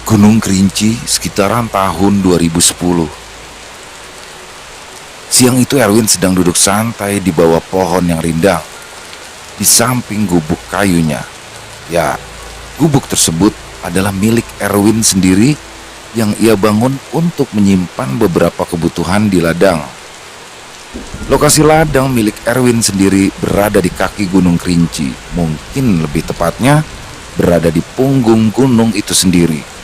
Gunung Kerinci sekitaran tahun 2010. Siang itu Erwin sedang duduk santai di bawah pohon yang rindang, di samping gubuk kayunya. Ya, gubuk tersebut adalah milik Erwin sendiri yang ia bangun untuk menyimpan beberapa kebutuhan di ladang. Lokasi ladang milik Erwin sendiri berada di kaki Gunung Kerinci, mungkin lebih tepatnya berada di punggung gunung itu sendiri.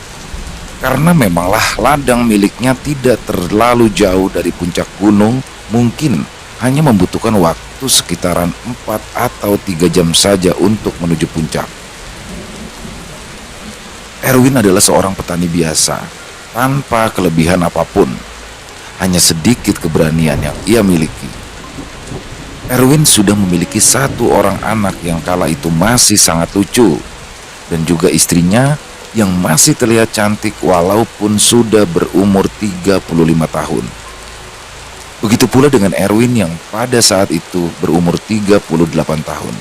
Karena memanglah ladang miliknya tidak terlalu jauh dari puncak gunung, mungkin hanya membutuhkan waktu sekitaran 4 atau 3 jam saja untuk menuju puncak. Erwin adalah seorang petani biasa, tanpa kelebihan apapun. Hanya sedikit keberanian yang ia miliki. Erwin sudah memiliki 1 orang anak yang kala itu masih sangat lucu, dan juga istrinya yang masih terlihat cantik walaupun sudah berumur 35 tahun. Begitu pula dengan Erwin yang pada saat itu berumur 38 tahun.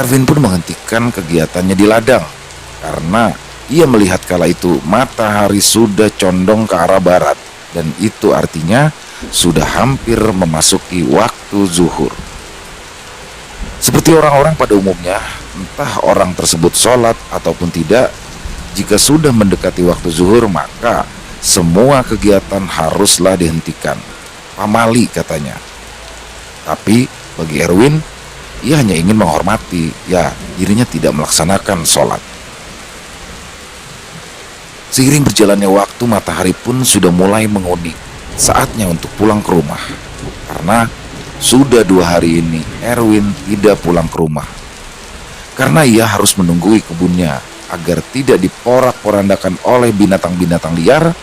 Erwin pun menghentikan kegiatannya di ladang karena ia melihat kala itu matahari sudah condong ke arah barat, dan itu artinya sudah hampir memasuki waktu zuhur. Seperti orang-orang pada umumnya, entah orang tersebut sholat ataupun tidak, jika sudah mendekati waktu zuhur maka semua kegiatan haruslah dihentikan. Pamali katanya. Tapi bagi Erwin, ia hanya ingin menghormati, dirinya tidak melaksanakan sholat. Seiring berjalannya waktu, matahari pun sudah mulai menguning. Saatnya untuk pulang ke rumah. Karena sudah 2 hari ini Erwin tidak pulang ke rumah. Karena ia harus menunggui kebunnya agar tidak diporak-porandakan oleh binatang-binatang liar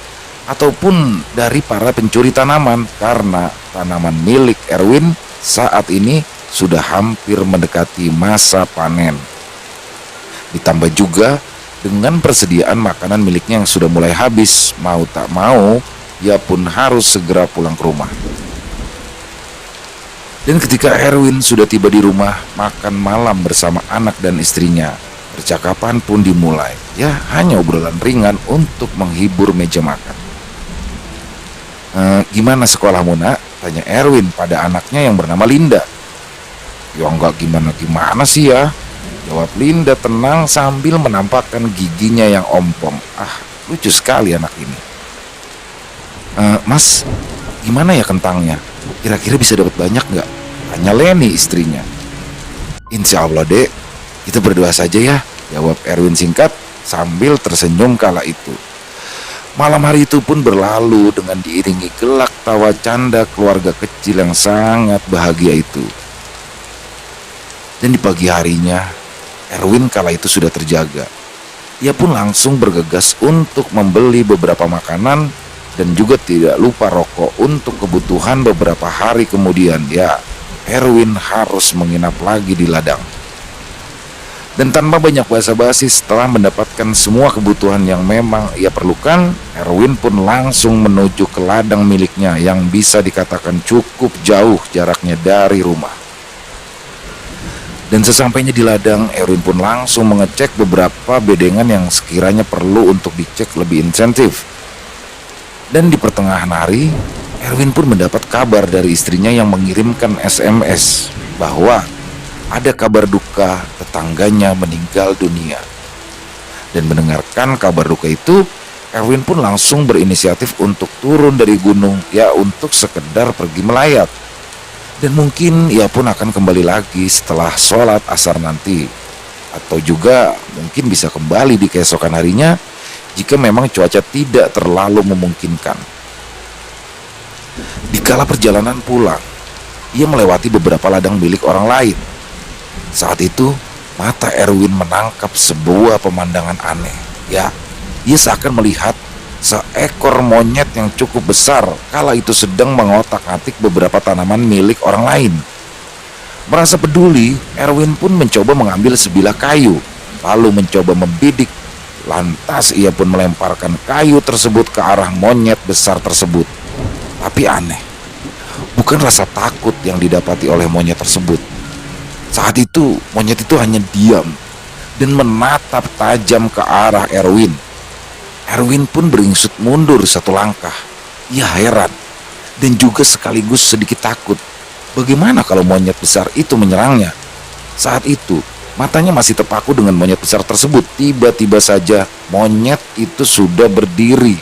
ataupun dari para pencuri tanaman, karena tanaman milik Erwin saat ini sudah hampir mendekati masa panen. Ditambah juga dengan persediaan makanan miliknya yang sudah mulai habis, mau tak mau ia pun harus segera pulang ke rumah. Dan ketika Erwin sudah tiba di rumah, makan malam bersama anak dan istrinya. Percakapan pun dimulai, hanya obrolan ringan untuk menghibur meja makan. Gimana sekolahmu, nak? Tanya Erwin pada anaknya yang bernama Linda. Ya enggak gimana-gimana sih ya, jawab Linda tenang sambil menampakkan giginya yang ompong. Lucu sekali anak ini. Mas, gimana ya kentangnya? Kira-kira bisa dapat banyak nggak? Tanya Leni istrinya. Insya Allah dek, kita berdoa saja ya, jawab Erwin singkat sambil tersenyum kala itu. Malam hari itu pun berlalu dengan diiringi gelak tawa canda keluarga kecil yang sangat bahagia itu. Dan di pagi harinya, Erwin kala itu sudah terjaga. Ia pun langsung bergegas untuk membeli beberapa makanan dan juga tidak lupa rokok untuk kebutuhan beberapa hari kemudian. Erwin harus menginap lagi di ladang. Dan tanpa banyak basa-basi, setelah mendapatkan semua kebutuhan yang memang ia perlukan, Erwin pun langsung menuju ke ladang miliknya yang bisa dikatakan cukup jauh jaraknya dari rumah. Dan sesampainya di ladang, Erwin pun langsung mengecek beberapa bedengan yang sekiranya perlu untuk dicek lebih intensif. Dan di pertengahan hari, Erwin pun mendapat kabar dari istrinya yang mengirimkan SMS bahwa ada kabar duka tetangganya meninggal dunia. Dan mendengarkan kabar duka itu, Erwin pun langsung berinisiatif untuk turun dari gunung untuk sekedar pergi melayat. Dan mungkin ia pun akan kembali lagi setelah sholat asar nanti. Atau juga mungkin bisa kembali di keesokan harinya jika memang cuaca tidak terlalu memungkinkan. Di kala perjalanan pulang, ia melewati beberapa ladang milik orang lain. Saat itu, mata Erwin menangkap sebuah pemandangan aneh. Ia seakan melihat seekor monyet yang cukup besar kala itu sedang mengotak-atik beberapa tanaman milik orang lain. Merasa peduli, Erwin pun mencoba mengambil sebilah kayu, lalu mencoba membidik. Lantas ia pun melemparkan kayu tersebut ke arah monyet besar tersebut. Tapi aneh, bukan rasa takut yang didapati oleh monyet tersebut. Saat itu monyet itu hanya diam dan menatap tajam ke arah Erwin. Erwin pun beringsut mundur satu langkah. Ia heran dan juga sekaligus sedikit takut. Bagaimana kalau monyet besar itu menyerangnya? Saat itu, matanya masih terpaku dengan monyet besar tersebut. Tiba-tiba saja monyet itu sudah berdiri.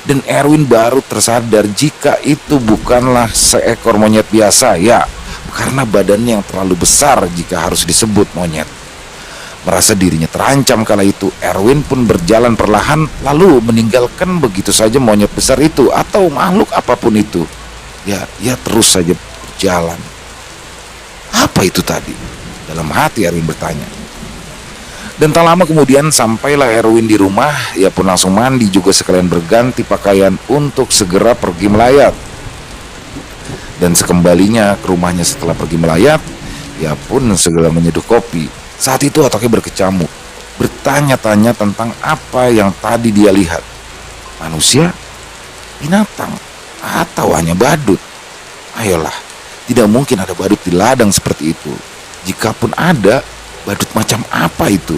Dan Erwin baru tersadar jika itu bukanlah seekor monyet biasa, ya, karena badannya yang terlalu besar jika harus disebut monyet. Merasa dirinya terancam kala itu, Erwin pun berjalan perlahan lalu meninggalkan begitu saja monyet besar itu atau makhluk apapun itu. Ya, ia terus saja berjalan. Apa itu tadi? Dalam hati Erwin bertanya. Dan tak lama kemudian sampailah Erwin di rumah. Ia pun langsung mandi juga sekalian berganti pakaian untuk segera pergi melayat. Dan sekembalinya ke rumahnya setelah pergi melayat, ia pun segera menyeduh kopi. Saat itu otaknya berkecamuk, bertanya-tanya tentang apa yang tadi dia lihat. Manusia, binatang, atau hanya badut? Ayolah, tidak mungkin ada badut di ladang seperti itu. Jikapun ada, badut macam apa itu?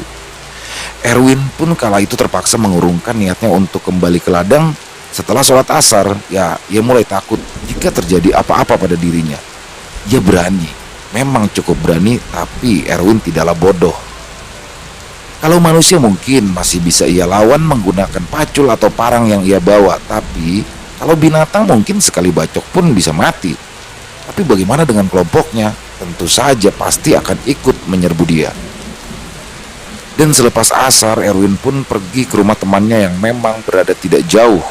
Erwin pun kala itu terpaksa mengurungkan niatnya untuk kembali ke ladang. Setelah sholat asar, ya ia mulai takut jika terjadi apa-apa pada dirinya. Ia berani, memang cukup berani, tapi Erwin tidaklah bodoh. Kalau manusia mungkin masih bisa ia lawan menggunakan pacul atau parang yang ia bawa, tapi kalau binatang mungkin sekali bacok pun bisa mati. Tapi bagaimana dengan kelompoknya? Tentu saja pasti akan ikut menyerbu dia. Dan selepas asar, Erwin pun pergi ke rumah temannya yang memang berada tidak jauh.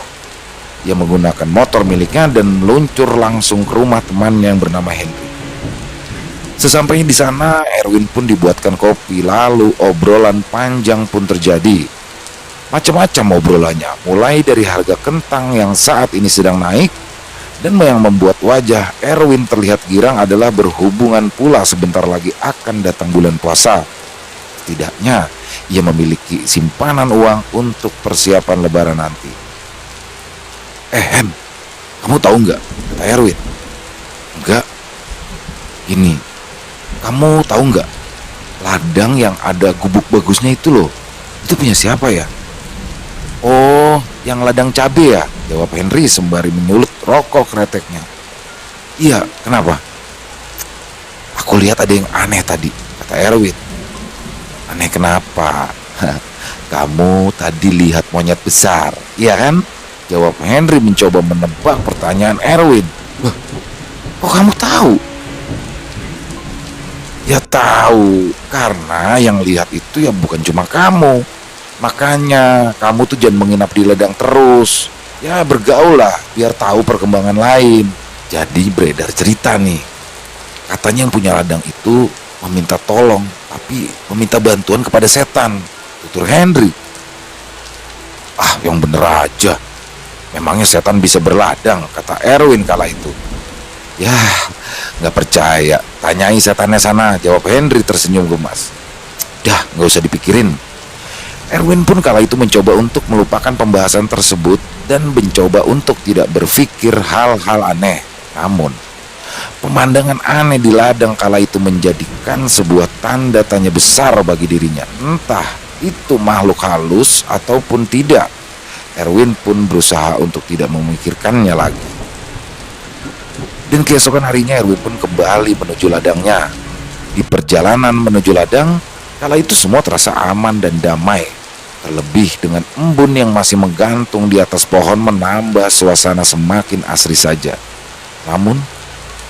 Ia menggunakan motor miliknya dan meluncur langsung ke rumah temannya yang bernama Henry. Sesampainya di sana, Erwin pun dibuatkan kopi, lalu obrolan panjang pun terjadi. Macam-macam obrolannya, mulai dari harga kentang yang saat ini sedang naik, dan yang membuat wajah Erwin terlihat girang adalah berhubungan pula sebentar lagi akan datang bulan puasa. Setidaknya, ia memiliki simpanan uang untuk persiapan lebaran nanti. Hen, kamu tahu nggak? Kata Erwin. Enggak. Gini, kamu tahu nggak? Ladang yang ada gubuk bagusnya itu loh. Itu punya siapa ya? Oh, yang ladang cabe ya? Jawab Henry sembari menyulut rokok kreteknya. Iya, kenapa? Aku lihat ada yang aneh tadi, kata Erwin. Aneh kenapa? Kamu tadi lihat monyet besar, iya kan? Jawab Henry mencoba menebak pertanyaan Erwin. Wah, kok kamu tahu? Ya tahu, karena yang lihat itu ya bukan cuma kamu. Makanya kamu tuh jangan menginap di ladang terus. Ya bergaul lah, biar tahu perkembangan lain. Jadi beredar cerita nih. Katanya yang punya ladang itu meminta tolong, tapi meminta bantuan kepada setan, tutur Henry. Ah, yang bener aja. Memangnya setan bisa berladang, kata Erwin kala itu. Ya, gak percaya, tanyai setannya sana, jawab Henry tersenyum gemas. Dah, gak usah dipikirin. Erwin pun kala itu mencoba untuk melupakan pembahasan tersebut dan mencoba untuk tidak berpikir hal-hal aneh. Namun, pemandangan aneh di ladang kala itu menjadikan sebuah tanda tanya besar bagi dirinya. Entah itu makhluk halus ataupun tidak. Erwin pun berusaha untuk tidak memikirkannya lagi. Dan keesokan harinya Erwin pun kembali menuju ladangnya. Di perjalanan menuju ladang, kala itu semua terasa aman dan damai. Terlebih dengan embun yang masih menggantung di atas pohon menambah suasana semakin asri saja. Namun,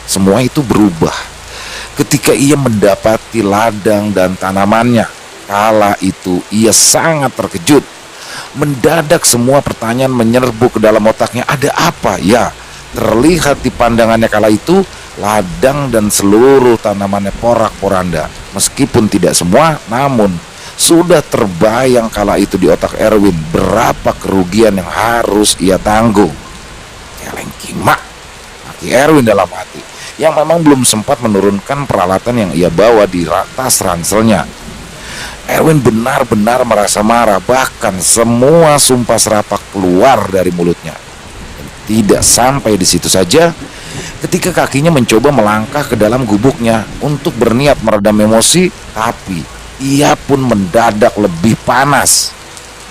semua itu berubah ketika ia mendapati ladang dan tanamannya. Kala itu ia sangat terkejut. Mendadak semua pertanyaan menyerbu ke dalam otaknya. Ada apa? Ya, terlihat di pandangannya kala itu ladang dan seluruh tanamannya porak-poranda. Meskipun tidak semua, namun sudah terbayang kala itu di otak Erwin berapa kerugian yang harus ia tanggung. Celeng kimak, maki Erwin dalam hati, yang memang belum sempat menurunkan peralatan yang ia bawa di tas ranselnya. Erwin benar-benar merasa marah, bahkan semua sumpah serapah keluar dari mulutnya. Dan tidak sampai di situ saja, ketika kakinya mencoba melangkah ke dalam gubuknya untuk berniat meredam emosi, tapi ia pun mendadak lebih panas.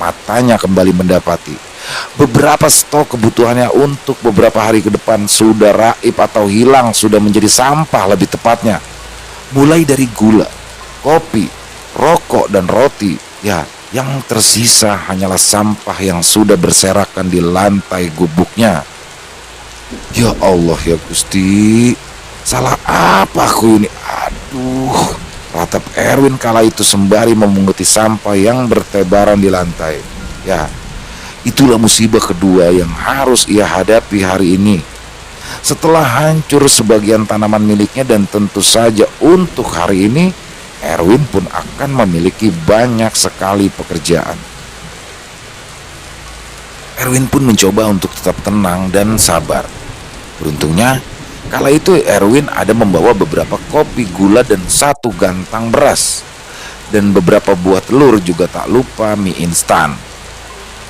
Matanya kembali mendapati beberapa stok kebutuhannya untuk beberapa hari ke depan sudah raib atau hilang, sudah menjadi sampah lebih tepatnya. Mulai dari gula, kopi, rokok, dan roti, ya, yang tersisa hanyalah sampah yang sudah berserakan di lantai gubuknya. Ya Allah ya Gusti, salah apa aku ini? Aduh, ratap Erwin kala itu sembari memunguti sampah yang bertebaran di lantai. Ya, itulah musibah kedua yang harus ia hadapi hari ini. Setelah hancur sebagian tanaman miliknya, dan tentu saja untuk hari ini Erwin pun akan memiliki banyak sekali pekerjaan. Erwin pun mencoba untuk tetap tenang dan sabar. Beruntungnya, kala itu Erwin ada membawa beberapa kopi gula dan 1 gantang beras. Dan beberapa buah telur, juga tak lupa mie instan.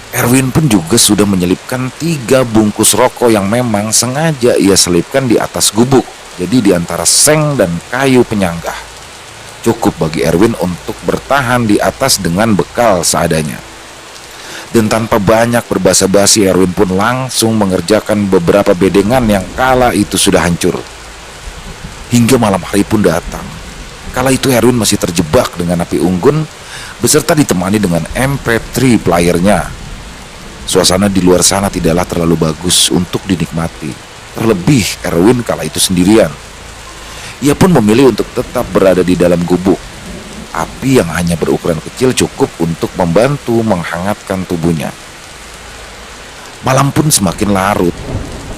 Erwin pun juga sudah menyelipkan 3 bungkus rokok yang memang sengaja ia selipkan di atas gubuk. Jadi di antara seng dan kayu penyanggah. Cukup bagi Erwin untuk bertahan di atas dengan bekal seadanya. Dan tanpa banyak berbasa-basi, Erwin pun langsung mengerjakan beberapa bedengan yang kala itu sudah hancur. Hingga malam hari pun datang. Kala itu Erwin masih terjebak dengan api unggun, beserta ditemani dengan MP3 playernya. Suasana di luar sana tidaklah terlalu bagus untuk dinikmati. Terlebih Erwin kala itu sendirian. Ia pun memilih untuk tetap berada di dalam gubuk. Api yang hanya berukuran kecil cukup untuk membantu menghangatkan tubuhnya. Malam pun semakin larut.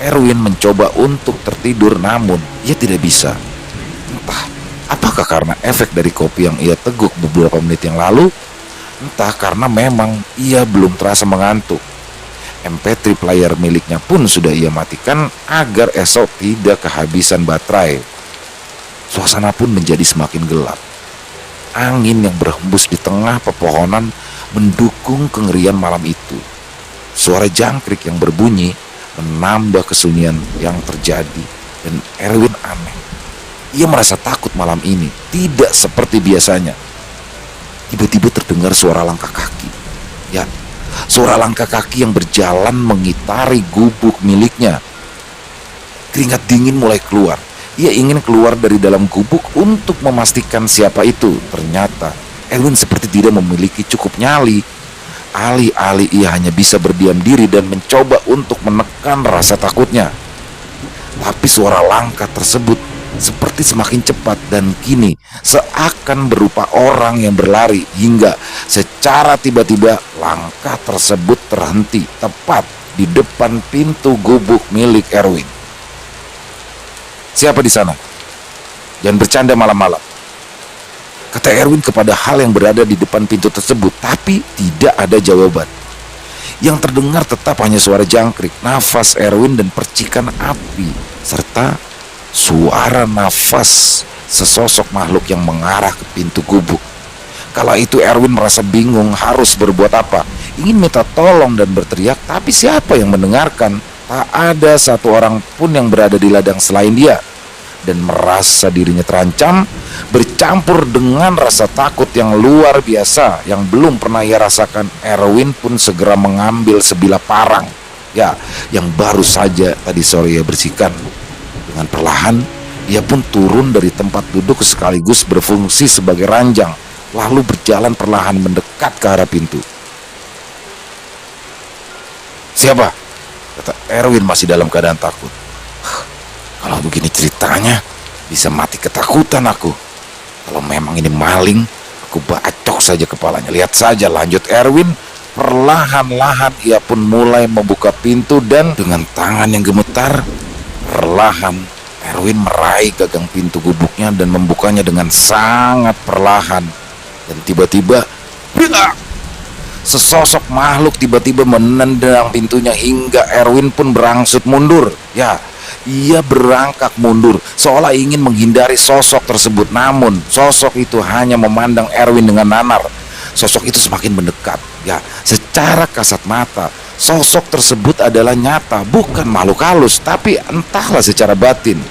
Erwin mencoba untuk tertidur, namun ia tidak bisa. Entah apakah karena efek dari kopi yang ia teguk beberapa menit yang lalu, entah karena memang ia belum terasa mengantuk. MP3 player miliknya pun sudah ia matikan agar esok tidak kehabisan baterai. Suasana pun menjadi semakin gelap. Angin yang berhembus di tengah pepohonan mendukung kengerian malam itu. Suara jangkrik yang berbunyi menambah kesunyian yang terjadi, dan Erwin aneh. Ia merasa takut malam ini, tidak seperti biasanya. Tiba-tiba terdengar suara langkah kaki. Ya, suara langkah kaki yang berjalan mengitari gubuk miliknya. Keringat dingin mulai keluar. Ia ingin keluar dari dalam gubuk untuk memastikan siapa itu. Ternyata Erwin seperti tidak memiliki cukup nyali. Alih-alih ia hanya bisa berdiam diri dan mencoba untuk menekan rasa takutnya. Tapi suara langkah tersebut seperti semakin cepat, dan kini seakan berupa orang yang berlari, hingga secara tiba-tiba langkah tersebut terhenti tepat di depan pintu gubuk milik Erwin. "Siapa di sana? Jangan bercanda malam-malam," kata Erwin kepada hal yang berada di depan pintu tersebut. Tapi tidak ada jawaban. Yang terdengar tetap hanya suara jangkrik, nafas Erwin, dan percikan api, serta suara nafas sesosok makhluk yang mengarah ke pintu gubuk. Kala itu Erwin merasa bingung harus berbuat apa. Ingin minta tolong dan berteriak, tapi siapa yang mendengarkan? Tak ada satu orang pun yang berada di ladang selain dia. Dan merasa dirinya terancam, bercampur dengan rasa takut yang luar biasa yang belum pernah ia rasakan, Erwin pun segera mengambil sebilah parang, ya, yang baru saja tadi sore ia bersihkan. Dengan perlahan, ia pun turun dari tempat duduk sekaligus berfungsi sebagai ranjang, lalu berjalan perlahan mendekat ke arah pintu. "Siapa?" kata Erwin masih dalam keadaan takut. "Kalau begini ceritanya, bisa mati ketakutan aku. Kalau memang ini maling, aku bacok saja kepalanya. Lihat saja," lanjut Erwin. Perlahan-lahan ia pun mulai membuka pintu, dan dengan tangan yang gemetar, perlahan Erwin meraih gagang pintu gubuknya dan membukanya dengan sangat perlahan. Dan tiba-tiba, sesosok makhluk tiba-tiba menendang pintunya hingga Erwin pun berangsur mundur. Ya, ia berangkak mundur seolah ingin menghindari sosok tersebut. Namun sosok itu hanya memandang Erwin dengan nanar. Sosok itu semakin mendekat. Ya, secara kasat mata sosok tersebut adalah nyata, bukan makhluk halus, tapi entahlah secara batin.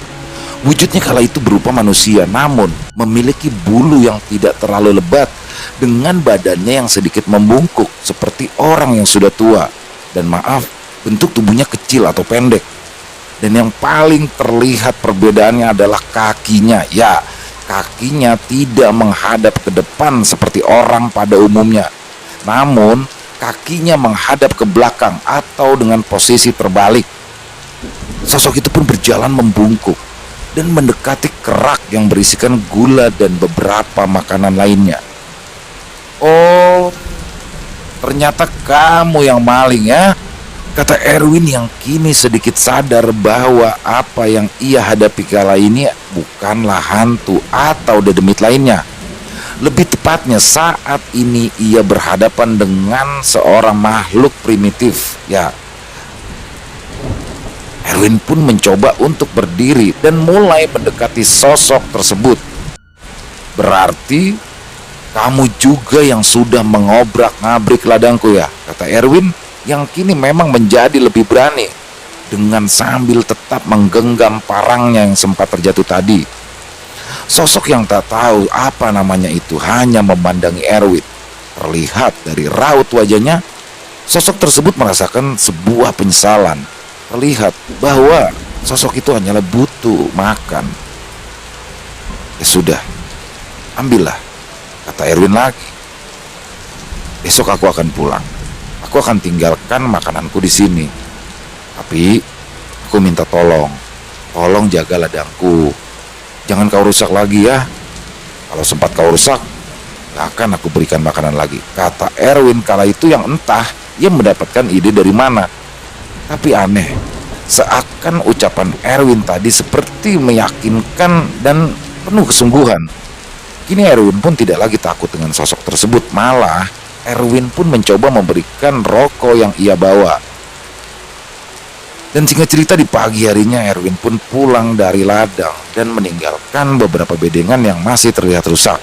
Wujudnya kala itu berupa manusia, namun memiliki bulu yang tidak terlalu lebat, dengan badannya yang sedikit membungkuk seperti orang yang sudah tua. Dan maaf, bentuk tubuhnya kecil atau pendek. Dan yang paling terlihat perbedaannya adalah kakinya. Ya, kakinya tidak menghadap ke depan seperti orang pada umumnya, namun kakinya menghadap ke belakang atau dengan posisi terbalik. Sosok itu pun berjalan membungkuk dan mendekati kerak yang berisikan gula dan beberapa makanan lainnya. "Oh, ternyata kamu yang maling ya," kata Erwin yang kini sedikit sadar bahwa apa yang ia hadapi kala ini bukanlah hantu atau dedemit lainnya. Lebih tepatnya saat ini ia berhadapan dengan seorang makhluk primitif. Ya, Erwin pun mencoba untuk berdiri dan mulai mendekati sosok tersebut. "Berarti kamu juga yang sudah mengobrak-ngabrik ladangku ya," kata Erwin yang kini memang menjadi lebih berani dengan sambil tetap menggenggam parangnya yang sempat terjatuh tadi. Sosok yang tak tahu apa namanya itu hanya memandangi Erwin. Terlihat dari raut wajahnya, sosok tersebut merasakan sebuah penyesalan. Terlihat bahwa sosok itu hanyalah butuh makan. "Ya sudah, ambillah," kata Erwin lagi. "Besok aku akan pulang. Aku akan tinggalkan makananku di sini. Tapi aku minta tolong jaga ladangku. Jangan kau rusak lagi ya. Kalau sempat kau rusak, gak akan aku berikan makanan lagi," kata Erwin kala itu yang entah ia mendapatkan ide dari mana. Tapi aneh, seakan ucapan Erwin tadi seperti meyakinkan dan penuh kesungguhan. Kini Erwin pun tidak lagi takut dengan sosok tersebut. Malah Erwin pun mencoba memberikan rokok yang ia bawa. Dan singkat cerita, di pagi harinya Erwin pun pulang dari ladang dan meninggalkan beberapa bedengan yang masih terlihat rusak.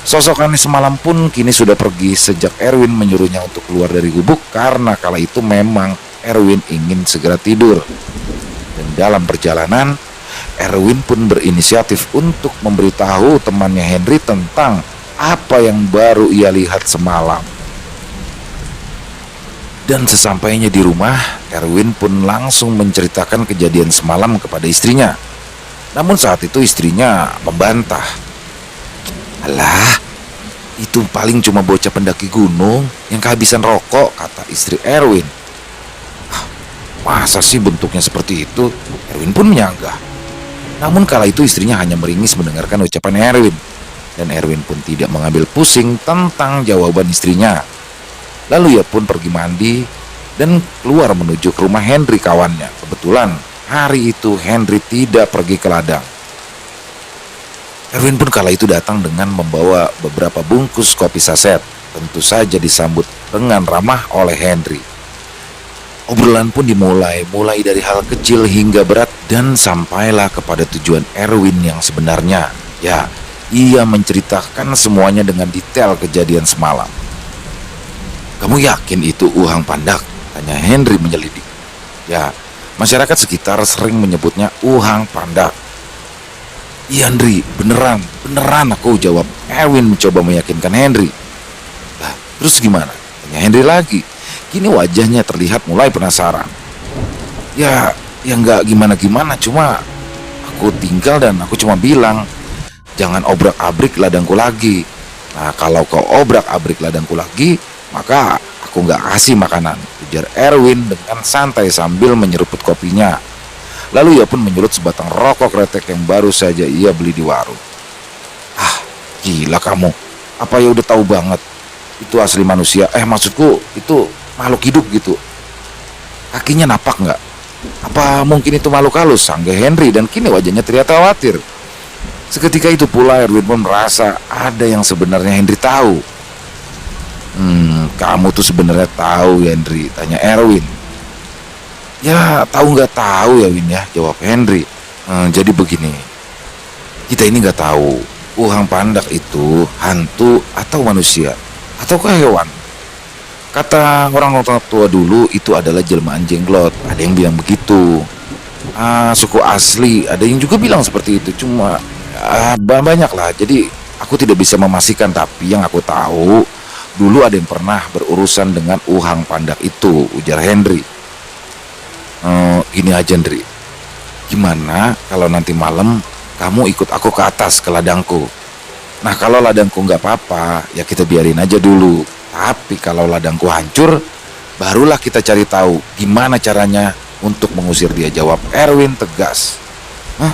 Sosok aneh semalam pun kini sudah pergi sejak Erwin menyuruhnya untuk keluar dari gubuk, karena kala itu memang Erwin ingin segera tidur. Dan dalam perjalanan, Erwin pun berinisiatif untuk memberitahu temannya Henry tentang apa yang baru ia lihat semalam. Dan sesampainya di rumah, Erwin pun langsung menceritakan kejadian semalam kepada istrinya. Namun saat itu istrinya membantah. "Alah, itu paling cuma bocah pendaki gunung yang kehabisan rokok," kata istri Erwin. "Masa sih bentuknya seperti itu?" Erwin pun menyanggah. Namun kala itu istrinya hanya meringis mendengarkan ucapan Erwin. Dan Erwin pun tidak mengambil pusing tentang jawaban istrinya. Lalu ia pun pergi mandi dan keluar menuju ke rumah Henry kawannya. Kebetulan hari itu Henry tidak pergi ke ladang. Erwin pun kala itu datang dengan membawa beberapa bungkus kopi saset. Tentu saja disambut dengan ramah oleh Henry. Obrolan pun dimulai dari hal kecil hingga berat, dan sampailah kepada tujuan Erwin yang sebenarnya. Ya, ia menceritakan semuanya dengan detail kejadian semalam. "Kamu yakin itu Uhang Pandak?" tanya Henry menyelidik. "Ya, masyarakat sekitar sering menyebutnya Uhang Pandak." "Iya Henry, beneran aku," jawab Erwin mencoba meyakinkan Henry. "Lah, terus gimana?" tanya Henry lagi. Kini wajahnya terlihat mulai penasaran. Ya nggak gimana-gimana, cuma aku tinggal dan aku cuma bilang, jangan obrak-abrik ladangku lagi. Nah, kalau kau obrak-abrik ladangku lagi, maka aku nggak kasih makanan," ujar Erwin dengan santai sambil menyeruput kopinya. Lalu ia pun menyulut sebatang rokok kretek yang baru saja ia beli di warung. "Ah, gila kamu. Apa ya udah tahu banget itu asli manusia? Maksudku itu makhluk hidup gitu. Kakinya napak nggak? Apa mungkin itu makhluk halus?" sanggah Henry, dan kini wajahnya terlihat khawatir. Seketika itu pula Erwin pun merasa ada yang sebenarnya Henry tahu. Kamu tuh sebenarnya tahu ya Henry?" tanya Erwin. "Ya tahu nggak tahu ya Win ya," jawab Henry. Jadi begini, kita ini nggak tahu Uhang Pandak itu hantu atau manusia ataukah hewan. Kata orang tua dulu itu adalah jelmaan jenglot, ada yang bilang begitu. suku asli. Ada yang juga bilang seperti itu, cuma banyak lah. Jadi aku tidak bisa memastikan, tapi yang aku tahu dulu ada yang pernah berurusan dengan Uhang Pandak itu, ujar Henry. Gini aja, Hendri. Gimana kalau nanti malam kamu ikut aku ke atas ke ladangku? Nah, kalau ladangku nggak apa-apa, ya kita biarin aja dulu. Tapi kalau ladangku hancur, barulah kita cari tahu gimana caranya untuk mengusir dia, jawab Erwin tegas. Hah?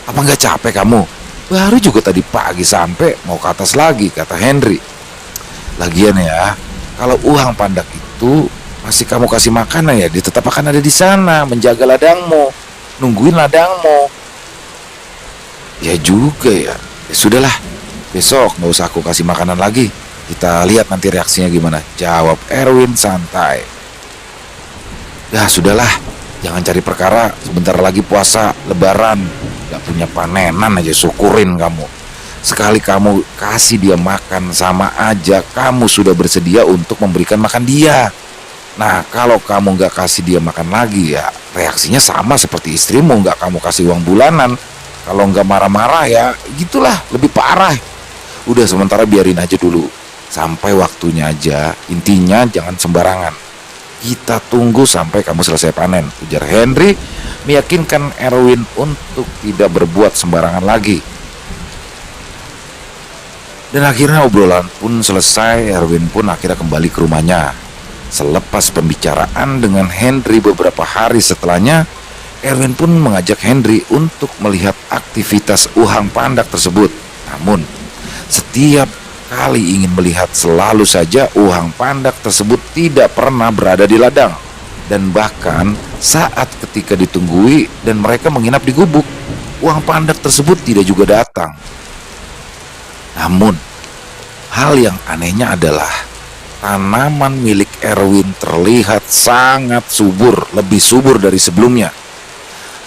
Apa nggak capek kamu? Baru juga tadi pagi sampai, mau ke atas lagi, kata Henry. Lagian ya, kalau Uhang Pandak itu masih kamu kasih makanan ya, dia tetap akan ada di sana menjaga ladangmu, nungguin ladangmu. Ya juga ya. Ya sudahlah, besok nggak usah aku kasih makanan lagi. Kita lihat nanti reaksinya gimana, jawab Erwin santai. Ya sudahlah, jangan cari perkara. Sebentar lagi puasa, lebaran. Gak punya panenan aja, syukurin kamu. Sekali kamu kasih dia makan, sama aja kamu sudah bersedia untuk memberikan makan dia. Nah, kalau kamu gak kasih dia makan lagi, ya reaksinya sama seperti istrimu, gak kamu kasih uang bulanan. Kalau nggak marah-marah ya gitulah, lebih parah. Udah, sementara biarin aja dulu sampai waktunya aja. Intinya jangan sembarangan. Kita tunggu sampai kamu selesai panen, ujar Henry, meyakinkan Erwin untuk tidak berbuat sembarangan lagi. Dan akhirnya obrolan pun selesai. Erwin pun akhirnya kembali ke rumahnya. Selepas pembicaraan dengan Henry beberapa hari setelahnya, Erwin pun mengajak Henry untuk melihat aktivitas Uhang Pandak tersebut. Namun, setiap kali ingin melihat, selalu saja Uhang Pandak tersebut tidak pernah berada di ladang. Dan bahkan saat ketika ditunggui dan mereka menginap di gubuk, Uhang Pandak tersebut tidak juga datang. Namun, hal yang anehnya adalah tanaman milik Erwin terlihat sangat subur, lebih subur dari sebelumnya.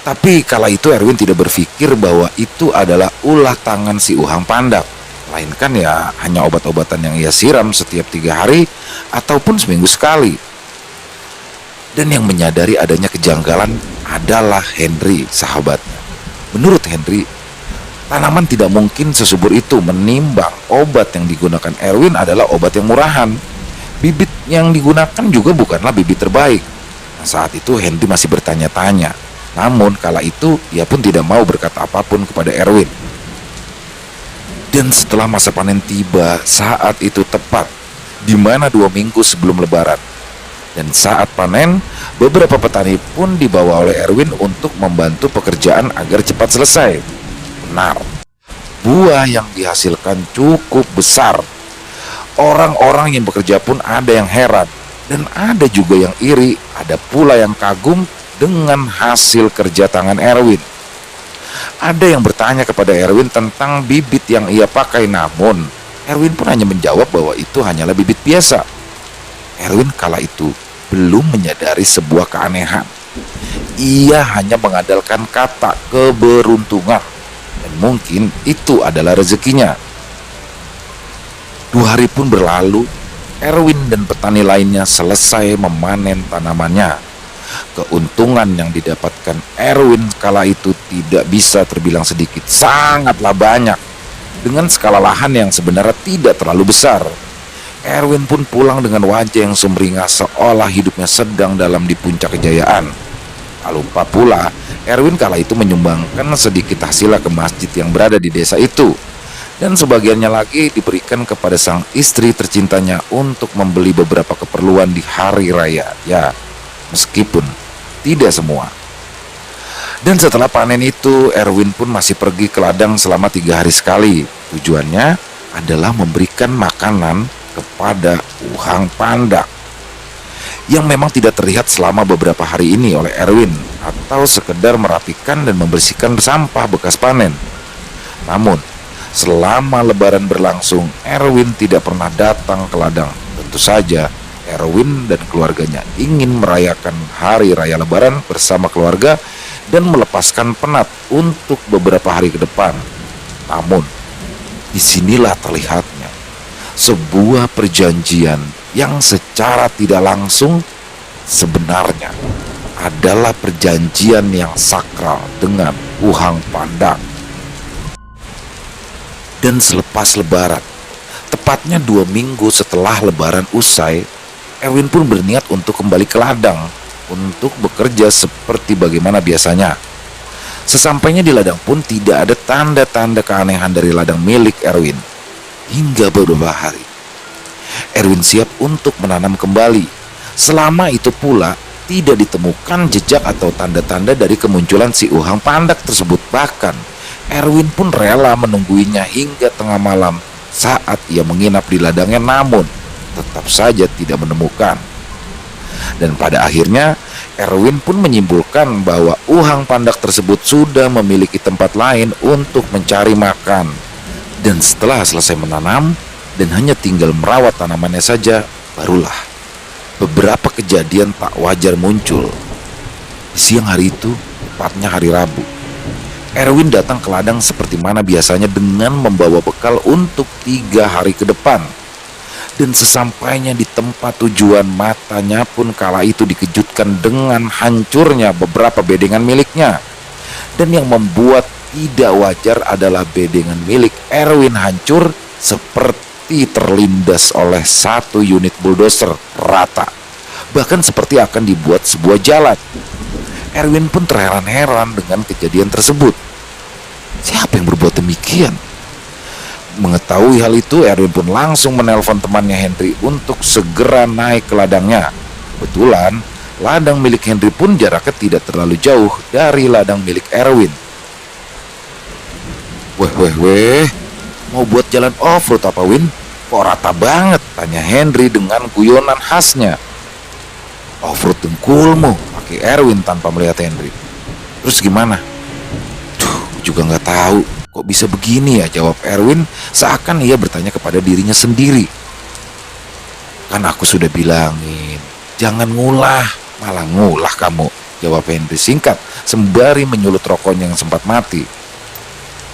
Tapi kala itu Erwin tidak berpikir bahwa itu adalah ulah tangan si Uhang Pandak, melainkan ya hanya obat-obatan yang ia siram setiap 3 hari ataupun seminggu sekali. Dan yang menyadari adanya kejanggalan adalah Henry, sahabatnya. Menurut Henry, tanaman tidak mungkin sesubur itu, menimbang obat yang digunakan Erwin adalah obat yang murahan. Bibit yang digunakan juga bukanlah bibit terbaik. Nah, saat itu Henry masih bertanya-tanya. Namun kala itu ia pun tidak mau berkata apapun kepada Erwin. Dan setelah masa panen tiba, saat itu tepat di mana 2 minggu sebelum lebaran. Dan saat panen, beberapa petani pun dibawa oleh Erwin untuk membantu pekerjaan agar cepat selesai. Benar, buah yang dihasilkan cukup besar. Orang-orang yang bekerja pun ada yang heran dan ada juga yang iri, ada pula yang kagum dengan hasil kerja tangan Erwin. Ada yang bertanya kepada Erwin tentang bibit yang ia pakai, namun Erwin pun hanya menjawab bahwa itu hanyalah bibit biasa. Erwin kala itu belum menyadari sebuah keanehan. Ia hanya mengandalkan kata keberuntungan, dan mungkin itu adalah rezekinya. 2 hari pun berlalu. Erwin dan petani lainnya selesai memanen tanamannya. Keuntungan yang didapatkan Erwin kala itu tidak bisa terbilang sedikit, sangatlah banyak. Dengan skala lahan yang sebenarnya tidak terlalu besar. Erwin pun pulang dengan wajah yang sumringah, seolah hidupnya sedang dalam di puncak kejayaan. Tak lupa pula, Erwin kala itu menyumbangkan sedikit hasilnya ke masjid yang berada di desa itu. Dan sebagiannya lagi diberikan kepada sang istri tercintanya untuk membeli beberapa keperluan di hari raya. Ya, meskipun tidak semua. Dan setelah panen itu, Erwin pun masih pergi ke ladang selama 3 hari sekali. Tujuannya adalah memberikan makanan kepada Uhang Pandak, yang memang tidak terlihat selama beberapa hari ini oleh Erwin, atau sekedar merapikan dan membersihkan sampah bekas panen. Namun, selama lebaran berlangsung, Erwin tidak pernah datang ke ladang. Tentu saja Erwin dan keluarganya ingin merayakan hari raya lebaran bersama keluarga dan melepaskan penat untuk beberapa hari ke depan. Namun, disinilah terlihatnya sebuah perjanjian yang secara tidak langsung sebenarnya adalah perjanjian yang sakral dengan Uhang Pandak. Dan selepas lebaran, tepatnya 2 minggu setelah lebaran usai, Erwin pun berniat untuk kembali ke ladang untuk bekerja seperti bagaimana biasanya. Sesampainya di ladang pun tidak ada tanda-tanda keanehan dari ladang milik Erwin. Hingga beberapa hari, Erwin siap untuk menanam kembali. Selama itu pula, tidak ditemukan jejak atau tanda-tanda dari kemunculan si Uhang Pandak tersebut. Bahkan, Erwin pun rela menungguinya hingga tengah malam saat ia menginap di ladangnya, namun tetap saja tidak menemukan. Dan pada akhirnya, Erwin pun menyimpulkan bahwa Uhang Pandak tersebut sudah memiliki tempat lain untuk mencari makan. Dan setelah selesai menanam dan hanya tinggal merawat tanamannya saja, barulah beberapa kejadian tak wajar muncul. Di siang hari itu, tepatnya hari Rabu, Erwin datang ke ladang seperti mana biasanya dengan membawa bekal untuk 3 hari ke depan. Dan sesampainya di tempat tujuan, matanya pun kala itu dikejutkan dengan hancurnya beberapa bedengan miliknya. Dan yang membuat tidak wajar adalah bedengan milik Erwin hancur seperti terlindas oleh 1 unit bulldozer rata, bahkan seperti akan dibuat sebuah jalan. Erwin pun terheran-heran dengan kejadian tersebut. Siapa yang berbuat demikian? Mengetahui hal itu, Erwin pun langsung menelpon temannya Henry untuk segera naik ke ladangnya. Kebetulan, ladang milik Henry pun jaraknya tidak terlalu jauh dari ladang milik Erwin. Weh, mau buat jalan off-road apa, Win? Kok rata banget? Tanya Henry dengan guyonan khasnya. Off-road dengkulmu, pakai Erwin tanpa melihat Henry. Terus gimana? Juga nggak tahu. Kok bisa begini ya, jawab Erwin seakan ia bertanya kepada dirinya sendiri. Kan aku sudah bilangin, jangan ngulah, malah ngulah kamu, jawab Henry singkat sembari menyulut rokoknya yang sempat mati.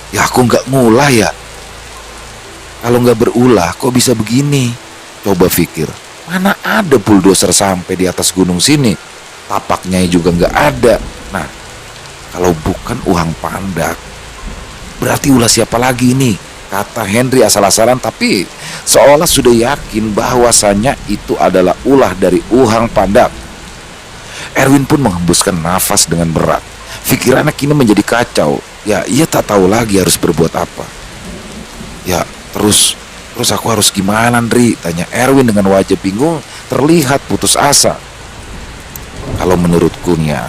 Ya aku nggak ngulah ya. Kalau nggak berulah kok bisa begini? Coba pikir, mana ada bulldozer sampai di atas gunung sini? Tapaknya juga nggak ada. Nah, kalau bukan Uhang Pandak, berarti ulah siapa lagi nih? Kata Henry asal-asalan tapi seolah sudah yakin bahwasannya itu adalah ulah dari Uhang Pandak. Erwin pun menghembuskan nafas dengan berat. Pikirannya kini menjadi kacau. Ya, ia tak tahu lagi harus berbuat apa. Ya, terus aku harus gimana, Ndri? Tanya Erwin dengan wajah bingung, terlihat putus asa. Kalau menurutku nih ya,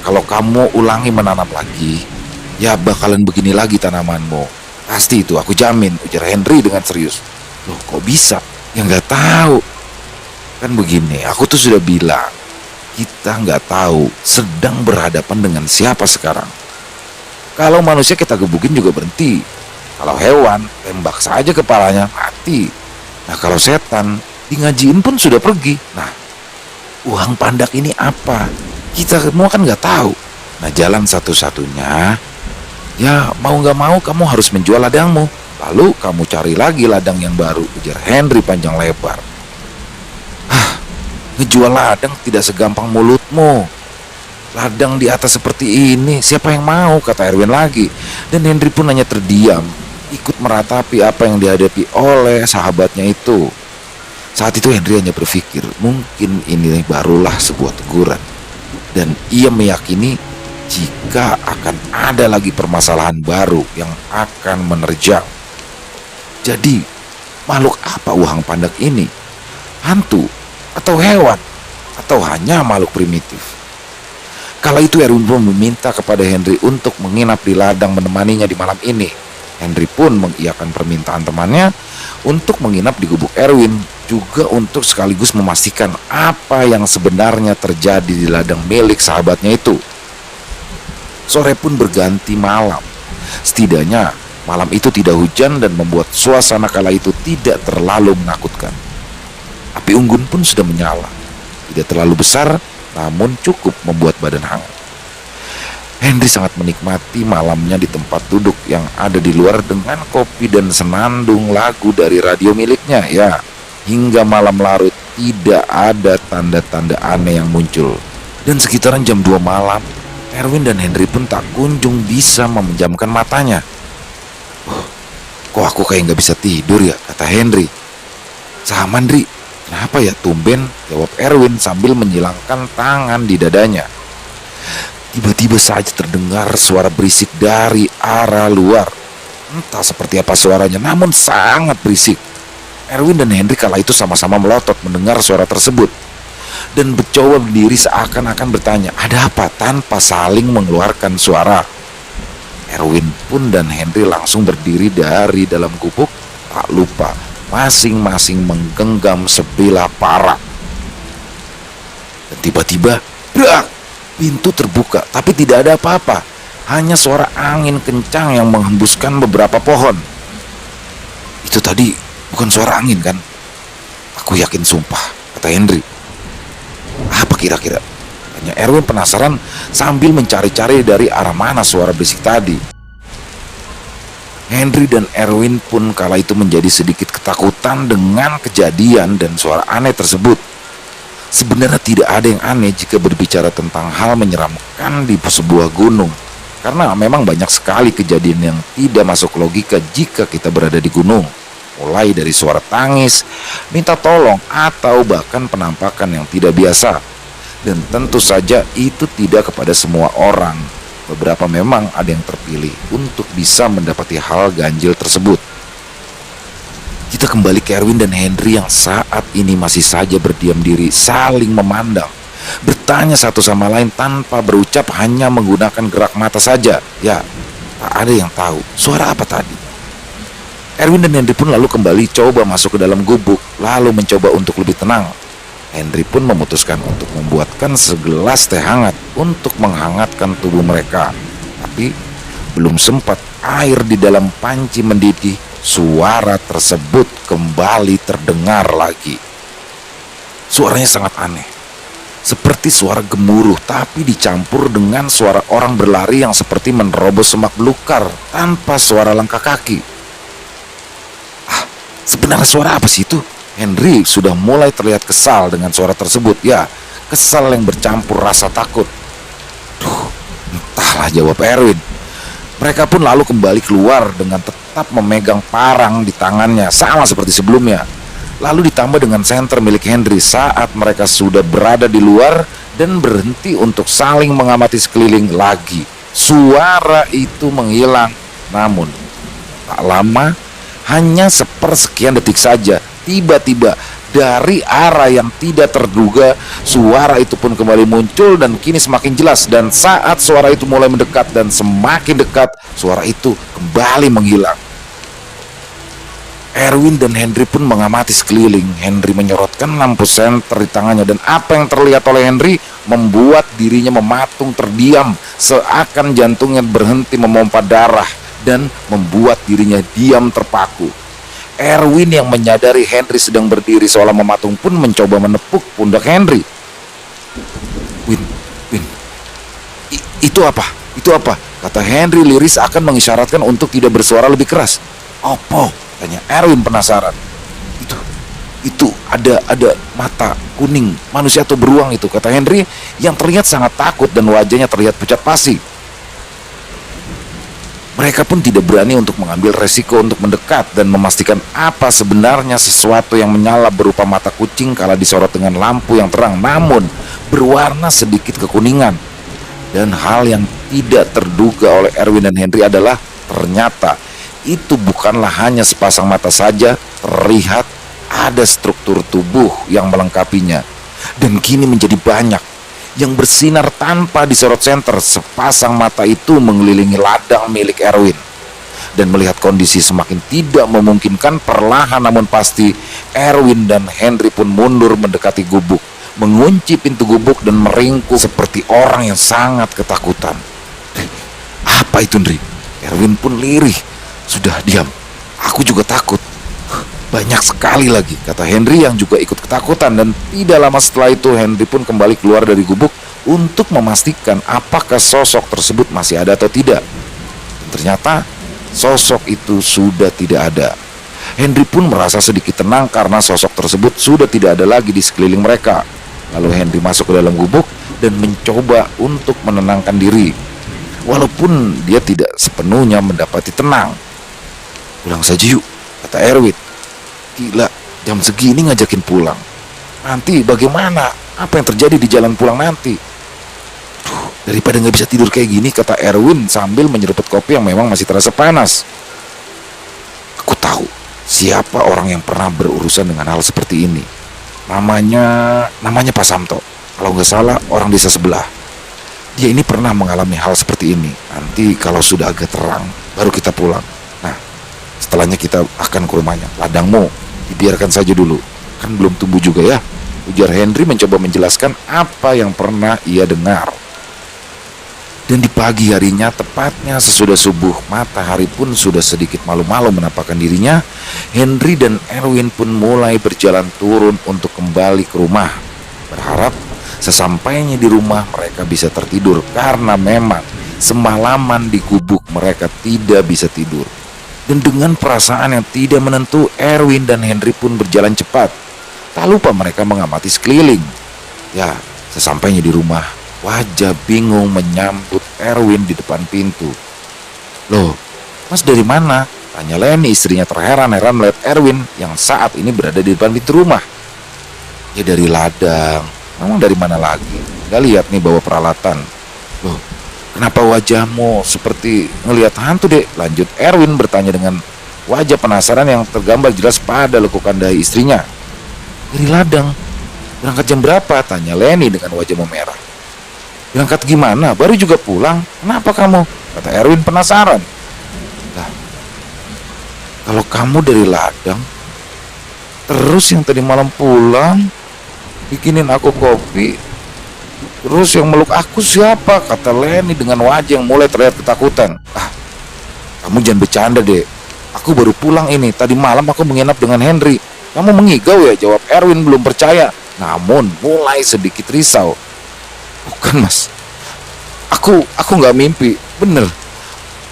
kalau kamu ulangi menanam lagi, ya bakalan begini lagi tanamanmu. Pasti itu, aku jamin, ujar Henry dengan serius. Loh, kok bisa? Ya nggak tahu. Kan begini, aku tuh sudah bilang, kita nggak tahu sedang berhadapan dengan siapa sekarang. Kalau manusia kita gebukin juga berhenti. Kalau hewan, tembak saja kepalanya, mati. Nah kalau setan, dingajiin pun sudah pergi. Nah, Uhang Pandak ini apa? Kita semua kan nggak tahu. Nah jalan satu-satunya, ya mau nggak mau kamu harus menjual ladangmu. Lalu kamu cari lagi ladang yang baru, ujar Henry panjang lebar. Ngejual ladang tidak segampang mulutmu. Ladang di atas seperti ini, siapa yang mau? Kata Erwin lagi. Dan Henry pun hanya terdiam, ikut meratapi apa yang dihadapi oleh sahabatnya itu. Saat itu Henry hanya berpikir, mungkin ini barulah sebuah teguran. Dan ia meyakini jika akan ada lagi permasalahan baru yang akan menerjang. Jadi, makhluk apa Uhang Pandak ini? Hantu? Atau hewan? Atau hanya makhluk primitif? Kala itu Erwin pun meminta kepada Henry untuk menginap di ladang menemaninya di malam ini. Henry pun mengiyakan permintaan temannya untuk menginap di gubuk Erwin, juga untuk sekaligus memastikan apa yang sebenarnya terjadi di ladang milik sahabatnya itu. Sore pun berganti malam. Setidaknya malam itu tidak hujan dan membuat suasana kala itu tidak terlalu menakutkan. Api unggun pun sudah menyala. Tidak terlalu besar, namun cukup membuat badan hangat. Henry sangat menikmati malamnya di tempat duduk yang ada di luar dengan kopi dan senandung lagu dari radio miliknya. Ya, hingga malam larut tidak ada tanda-tanda aneh yang muncul. Dan sekitaran jam 2 malam, Erwin dan Henry pun tak kunjung bisa memejamkan matanya. Kok aku kayak nggak bisa tidur ya, kata Henry. Sama, Ndri. Kenapa ya tumben, jawab Erwin sambil menyilangkan tangan di dadanya. Tiba-tiba saja terdengar suara berisik dari arah luar. Entah seperti apa suaranya, namun sangat berisik. Erwin dan Henry kala itu sama-sama melotot mendengar suara tersebut dan mencoba berdiri seakan-akan bertanya, ada apa, tanpa saling mengeluarkan suara. Erwin pun dan Henry langsung berdiri dari dalam gubuk, tak lupa masing-masing menggenggam sebilah parang. Dan tiba-tiba, brak! Pintu terbuka, tapi tidak ada apa-apa. Hanya suara angin kencang yang menghembuskan beberapa pohon. Itu tadi bukan suara angin kan? Aku yakin sumpah, kata Henry. Apa kira-kira? Tanya Erwin penasaran sambil mencari-cari dari arah mana suara berisik tadi. Henry dan Erwin pun kala itu menjadi sedikit ketakutan dengan kejadian dan suara aneh tersebut. Sebenarnya tidak ada yang aneh jika berbicara tentang hal menyeramkan di sebuah gunung. Karena memang banyak sekali kejadian yang tidak masuk logika jika kita berada di gunung. Mulai dari suara tangis, minta tolong, atau bahkan penampakan yang tidak biasa. Dan tentu saja itu tidak kepada semua orang. Beberapa memang ada yang terpilih untuk bisa mendapati hal ganjil tersebut. Kita kembali ke Erwin dan Henry yang saat ini masih saja berdiam diri, saling memandang, bertanya satu sama lain tanpa berucap, hanya menggunakan gerak mata saja. Ya, tak ada yang tahu suara apa tadi. Erwin dan Henry pun lalu kembali coba masuk ke dalam gubuk, lalu mencoba untuk lebih tenang. Henry pun memutuskan untuk membuatkan segelas teh hangat untuk menghangatkan tubuh mereka. Tapi belum sempat air di dalam panci mendidih, suara tersebut kembali terdengar lagi. Suaranya sangat aneh, seperti suara gemuruh, tapi dicampur dengan suara orang berlari yang seperti menerobos semak belukar tanpa suara langkah kaki. Sebenarnya suara apa sih itu? Henry sudah mulai terlihat kesal dengan suara tersebut. Ya, kesal yang bercampur rasa takut. Entahlah, jawab Erwin. Mereka pun lalu kembali keluar dengan tetap memegang parang di tangannya, sama seperti sebelumnya. Lalu ditambah dengan senter milik Henry saat mereka sudah berada di luar dan berhenti untuk saling mengamati sekeliling lagi. Suara itu menghilang, namun tak lama, hanya sepersekian detik saja, tiba-tiba dari arah yang tidak terduga, suara itu pun kembali muncul dan kini semakin jelas. Dan saat suara itu mulai mendekat dan semakin dekat, suara itu kembali menghilang. Erwin dan Henry pun mengamati sekeliling. Henry menyorotkan lampu senter di tangannya, dan apa yang terlihat oleh Henry membuat dirinya mematung terdiam, seakan jantungnya berhenti memompa darah dan membuat dirinya diam terpaku. Erwin yang menyadari Henry sedang berdiri seolah mematung pun mencoba menepuk pundak Henry. Win, itu apa? Itu apa? Kata Henry liris akan mengisyaratkan untuk tidak bersuara lebih keras. Apa? Tanya Erwin penasaran. Itu ada mata kuning, manusia atau beruang itu, kata Henry yang terlihat sangat takut dan wajahnya terlihat pucat pasi. Mereka pun tidak berani untuk mengambil resiko untuk mendekat dan memastikan apa sebenarnya sesuatu yang menyala berupa mata kucing kala disorot dengan lampu yang terang namun berwarna sedikit kekuningan. Dan hal yang tidak terduga oleh Erwin dan Henry adalah ternyata itu bukanlah hanya sepasang mata saja, terlihat ada struktur tubuh yang melengkapinya. Dan kini menjadi banyak yang bersinar tanpa disorot senter. Sepasang mata itu mengelilingi ladang milik Erwin. Dan melihat kondisi semakin tidak memungkinkan, perlahan namun pasti Erwin dan Henry pun mundur mendekati gubuk, mengunci pintu gubuk dan meringkuk seperti orang yang sangat ketakutan. Apa itu, Henry? Erwin pun lirih. Sudah diam, aku juga takut. Banyak sekali lagi, kata Henry yang juga ikut ketakutan. Dan tidak lama setelah itu Henry pun kembali keluar dari gubuk untuk memastikan apakah sosok tersebut masih ada atau tidak. Dan ternyata sosok itu sudah tidak ada. Henry pun merasa sedikit tenang karena sosok tersebut sudah tidak ada lagi di sekeliling mereka. Lalu Henry masuk ke dalam gubuk dan mencoba untuk menenangkan diri. Walaupun dia tidak sepenuhnya mendapati tenang. "Pulang saja yuk," kata Erwin. "Gila, jam segini ngajakin pulang. Nanti bagaimana? Apa yang terjadi di jalan pulang nanti?" "Daripada nggak bisa tidur kayak gini," kata Erwin sambil menyeruput kopi yang memang masih terasa panas. "Aku tahu siapa orang yang pernah berurusan dengan hal seperti ini. Namanya Pak Samto. Kalau nggak salah orang desa sebelah. Dia ini pernah mengalami hal seperti ini. Nanti kalau sudah agak terang, baru kita pulang. Nah, setelahnya kita akan ke rumahnya. Ladangmu dibiarkan saja dulu. Kan belum tumbuh juga ya," ujar Henry mencoba menjelaskan apa yang pernah ia dengar. Dan di pagi harinya, tepatnya sesudah subuh, matahari pun sudah sedikit malu-malu menampakkan dirinya. Henry dan Erwin pun mulai berjalan turun untuk kembali ke rumah. Berharap sesampainya di rumah mereka bisa tertidur, karena memang semalaman di gubuk mereka tidak bisa tidur. Dan dengan perasaan yang tidak menentu, Erwin dan Henry pun berjalan cepat. Tak lupa mereka mengamati sekeliling. Ya, sesampainya di rumah, wajah bingung menyambut Erwin di depan pintu. "Loh, Mas dari mana?" tanya Leni, istrinya terheran-heran melihat Erwin yang saat ini berada di depan pintu rumah. "Ya dari ladang." "Memang dari mana lagi? Gak lihat nih bawa peralatan." "Loh, kenapa wajahmu seperti ngelihat hantu, Dek?" lanjut Erwin bertanya dengan wajah penasaran yang tergambar jelas pada lekukan dahi istrinya. "Dari ladang. Berangkat jam berapa?" tanya Leni dengan wajah memerah. "Berangkat gimana? Baru juga pulang. Kenapa kamu?" kata Erwin penasaran. "Lah, kalau kamu dari ladang, terus yang tadi malam pulang bikinin aku kopi, terus yang meluk aku siapa?" kata Leni dengan wajah yang mulai terlihat ketakutan. "Ah, kamu jangan bercanda, Dek. Aku baru pulang ini. Tadi malam aku menginap dengan Henry." "Kamu mengigau ya?" jawab Erwin belum percaya, namun mulai sedikit risau. "Bukan, Mas. Aku nggak mimpi. Bener.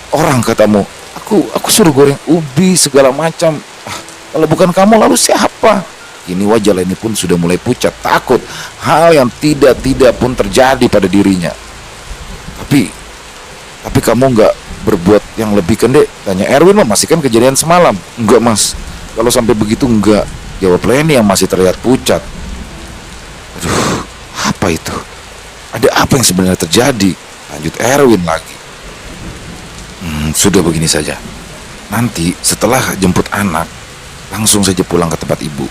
Orang katamu. Aku suruh goreng ubi segala macam. Ah, kalau bukan kamu lalu siapa?" Kini wajah Leni pun sudah mulai pucat, takut hal yang tidak pun terjadi pada dirinya. Tapi kamu nggak berbuat yang lebih kan, Dek?" tanya Erwin memastikan kejadian semalam. "Enggak, Mas. Kalau sampai begitu enggak," jawab Leni yang masih terlihat pucat. "Aduh, apa itu? Ada apa yang sebenarnya terjadi?" lanjut Erwin lagi. Sudah begini saja. Nanti setelah jemput anak, langsung saja pulang ke tempat ibu.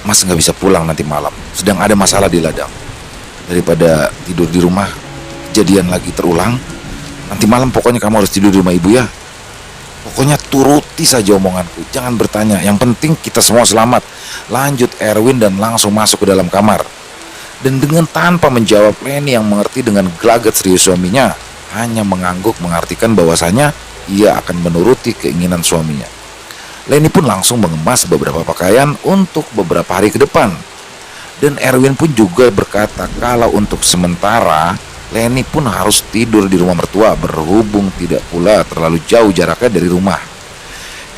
Mas nggak bisa pulang nanti malam. Sedang ada masalah di ladang. Daripada tidur di rumah, kejadian lagi terulang. Nanti malam pokoknya kamu harus tidur di rumah ibu ya. Pokoknya turuti saja omonganku. Jangan bertanya. Yang penting kita semua selamat, lanjut Erwin dan langsung masuk ke dalam kamar. Dan dengan tanpa menjawab, Leni yang mengerti dengan gelagat serius suaminya hanya mengangguk mengartikan bahwasanya ia akan menuruti keinginan suaminya. Leni pun langsung mengemas beberapa pakaian untuk beberapa hari ke depan. Dan Erwin pun juga berkata kalau untuk sementara Leni pun harus tidur di rumah mertua, berhubung tidak pula terlalu jauh jaraknya dari rumah.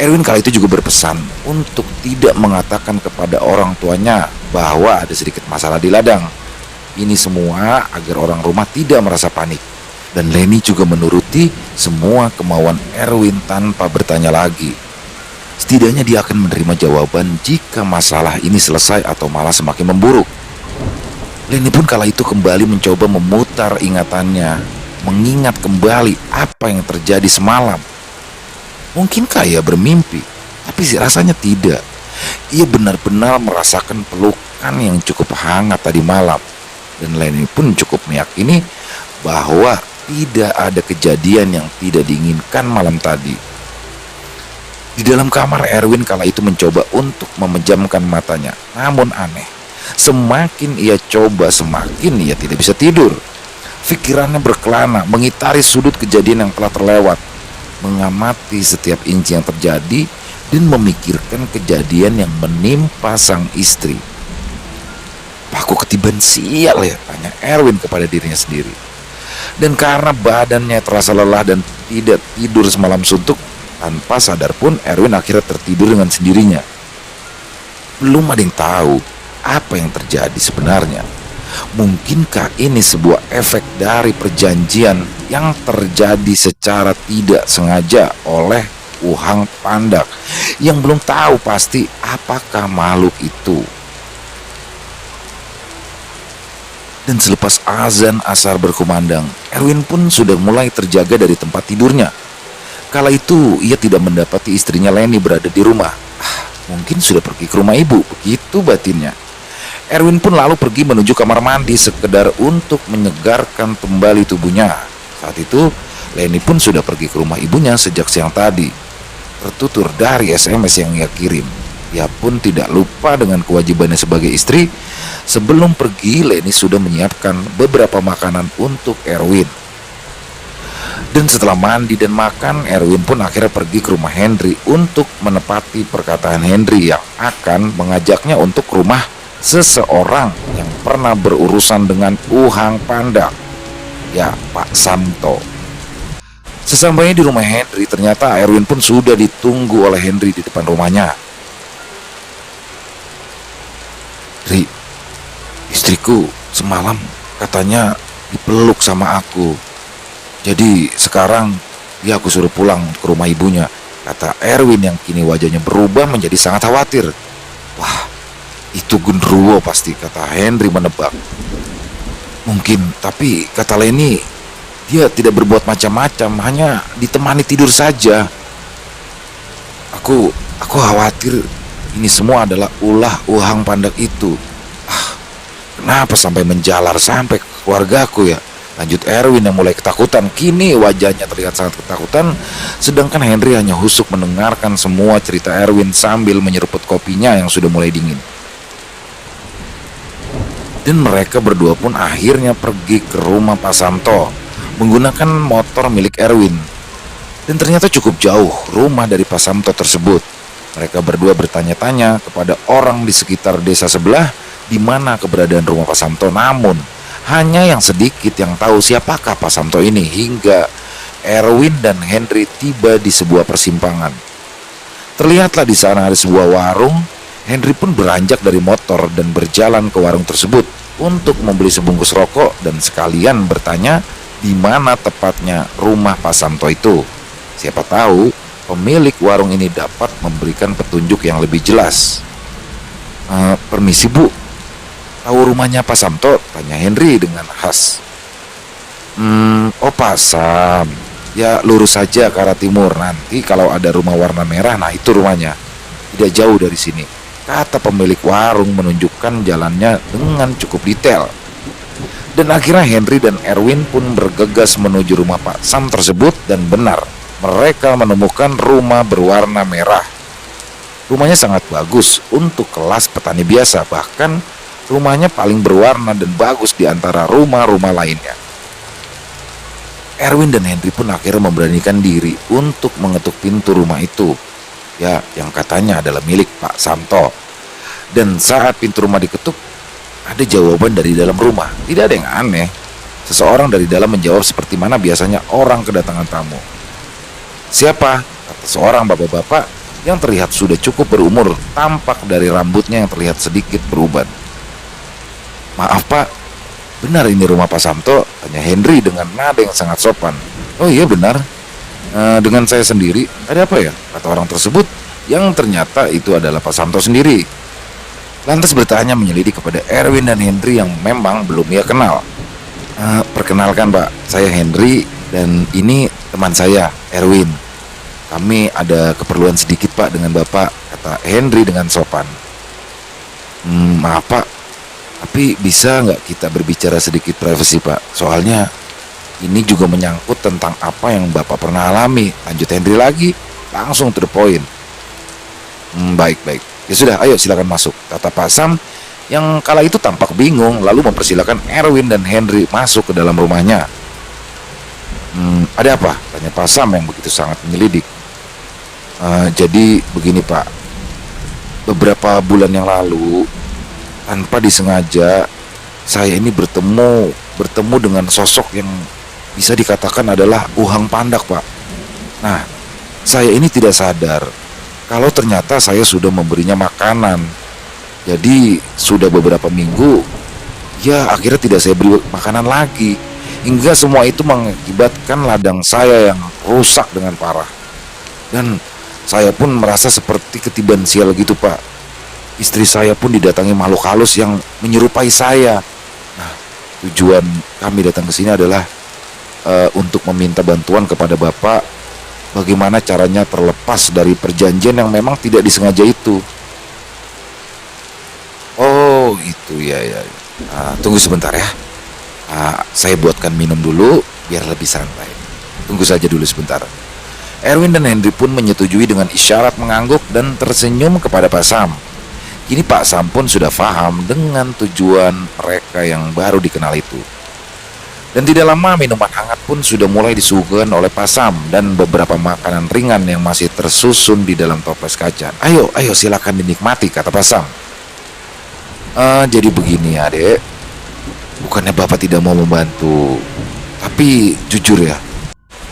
Erwin kala itu juga berpesan untuk tidak mengatakan kepada orang tuanya bahwa ada sedikit masalah di ladang. Ini semua agar orang rumah tidak merasa panik. Dan Leni juga menuruti semua kemauan Erwin tanpa bertanya lagi. Setidaknya dia akan menerima jawaban jika masalah ini selesai atau malah semakin memburuk. Leni pun kala itu kembali mencoba memutar ingatannya, mengingat kembali apa yang terjadi semalam. Mungkinkah ia bermimpi? Tapi rasanya tidak. Ia benar-benar merasakan pelukan yang cukup hangat tadi malam. Dan Leni pun cukup meyakini bahwa tidak ada kejadian yang tidak diinginkan malam tadi. Di dalam kamar, Erwin kala itu mencoba untuk memejamkan matanya. Namun aneh, semakin ia coba semakin ia tidak bisa tidur. Pikirannya berkelana mengitari sudut kejadian yang telah terlewat, mengamati setiap inci yang terjadi dan memikirkan kejadian yang menimpa sang istri. "Aku ketiban sial ya?" tanya Erwin kepada dirinya sendiri. Dan karena badannya terasa lelah dan tidak tidur semalam suntuk, tanpa sadar pun Erwin akhirnya tertidur dengan sendirinya. Belum ada yang tahu apa yang terjadi sebenarnya. Mungkinkah ini sebuah efek dari perjanjian yang terjadi secara tidak sengaja oleh Uhang Pandak yang belum tahu pasti apakah makhluk itu? Dan selepas azan asar berkumandang, Erwin pun sudah mulai terjaga dari tempat tidurnya. Kala itu ia tidak mendapati istrinya Leni berada di rumah. Mungkin sudah pergi ke rumah ibu, begitu batinnya. Erwin pun lalu pergi menuju kamar mandi sekedar untuk menyegarkan kembali tubuhnya. Saat itu Leni pun sudah pergi ke rumah ibunya sejak siang tadi. Tertutur dari SMS yang ia kirim, ia pun tidak lupa dengan kewajibannya sebagai istri. Sebelum pergi, Leni sudah menyiapkan beberapa makanan untuk Erwin. Dan setelah mandi dan makan, Erwin pun akhirnya pergi ke rumah Henry untuk menepati perkataan Henry yang akan mengajaknya untuk rumah seseorang yang pernah berurusan dengan Uhang Pandak, ya Pak Samto. Sesampainya di rumah Henry, ternyata Erwin pun sudah ditunggu oleh Henry di depan rumahnya. "Ri, istriku semalam katanya dipeluk sama aku. Jadi sekarang dia aku suruh pulang ke rumah ibunya," kata Erwin yang kini wajahnya berubah menjadi sangat khawatir. "Wah, itu genderuwo pasti," kata Henry menebak. "Mungkin, tapi kata Leni dia tidak berbuat macam-macam, hanya ditemani tidur saja. Aku khawatir ini semua adalah ulah Uhang Pandak itu. Kenapa sampai menjalar sampai ke keluargaku ya?" Lanjut Erwin yang mulai ketakutan. Kini wajahnya terlihat sangat ketakutan, sedangkan Henry hanya husuk mendengarkan semua cerita Erwin sambil menyeruput kopinya yang sudah mulai dingin. Dan mereka berdua pun akhirnya pergi ke rumah Pak Samto menggunakan motor milik Erwin. Dan ternyata cukup jauh rumah dari Pak Samto tersebut. Mereka berdua bertanya-tanya kepada orang di sekitar desa sebelah di mana keberadaan rumah Pak Samto, namun hanya yang sedikit yang tahu siapakah Pak Samto ini hingga Erwin dan Henry tiba di sebuah persimpangan. Terlihatlah di sana ada sebuah warung. Henry pun beranjak dari motor dan berjalan ke warung tersebut untuk membeli sebungkus rokok dan sekalian bertanya di mana tepatnya rumah Pak Samto itu. Siapa tahu pemilik warung ini dapat memberikan petunjuk yang lebih jelas. "Permisi Bu, tahu rumahnya Pak Samto?" tanya Henry dengan khas. "Oh Pak Sam, ya lurus saja ke arah timur. Nanti kalau ada rumah warna merah, nah itu rumahnya. Tidak jauh dari sini," kata pemilik warung menunjukkan jalannya dengan cukup detail. Dan akhirnya Henry dan Erwin pun bergegas menuju rumah Pak Sam tersebut dan benar, mereka menemukan rumah berwarna merah. Rumahnya sangat bagus untuk kelas petani biasa, bahkan rumahnya paling berwarna dan bagus di antara rumah-rumah lainnya. Erwin dan Henry pun akhirnya memberanikan diri untuk mengetuk pintu rumah itu, ya yang katanya adalah milik Pak Samto. Dan saat pintu rumah diketuk, ada jawaban dari dalam rumah. Tidak ada yang aneh. Seseorang dari dalam menjawab seperti mana biasanya orang kedatangan tamu. "Siapa?" kata seorang bapak-bapak yang terlihat sudah cukup berumur, tampak dari rambutnya yang terlihat sedikit beruban. "Maaf Pak, benar ini rumah Pak Samto?" tanya Henry dengan nada yang sangat sopan. "Oh iya benar, dengan saya sendiri. Ada apa ya?" kata orang tersebut yang ternyata itu adalah Pak Samto sendiri. Lantas bertanya menyelidik kepada Erwin dan Henry yang memang belum ia kenal. "Perkenalkan Pak, saya Henry dan ini teman saya Erwin. Kami ada keperluan sedikit Pak dengan Bapak," kata Henry dengan sopan. "Maaf Pak, tapi bisa nggak kita berbicara sedikit privasi Pak? Soalnya ini juga menyangkut tentang apa yang Bapak pernah alami," lanjut Henry lagi, langsung to the point. Baik. Ya sudah, ayo silakan masuk," kata Pak Sam yang kala itu tampak bingung, lalu mempersilakan Erwin dan Henry masuk ke dalam rumahnya. "Ada apa?" tanya Pak Sam yang begitu sangat menyelidik. Jadi begini Pak, beberapa bulan yang lalu tanpa disengaja saya ini bertemu dengan sosok yang bisa dikatakan adalah Uhang Pandak Pak. Nah, saya ini tidak sadar kalau ternyata saya sudah memberinya makanan. Jadi sudah beberapa minggu Ya, akhirnya tidak saya beri makanan lagi. Hingga semua itu mengakibatkan ladang saya yang rusak dengan parah. Dan saya pun merasa seperti ketiban sial gitu, Pak. Istri saya pun didatangi makhluk halus yang menyerupai saya. Nah, tujuan kami datang ke sini adalah untuk meminta bantuan kepada Bapak bagaimana caranya terlepas dari perjanjian yang memang tidak disengaja itu. Oh, itu ya ya. Tunggu sebentar ya. Saya buatkan minum dulu biar lebih santai. Tunggu saja dulu sebentar. Erwin dan Henry pun menyetujui dengan isyarat mengangguk dan tersenyum kepada Pak Sam. Kini Pak Sam pun sudah paham dengan tujuan mereka yang baru dikenal itu. Dan tidak lama minuman hangat pun sudah mulai disuguhkan oleh Pak Sam dan beberapa makanan ringan yang masih tersusun di dalam toples kaca. Ayo, ayo silakan dinikmati, kata Pak Sam. Jadi begini adek, bukannya Bapak tidak mau membantu, tapi jujur ya,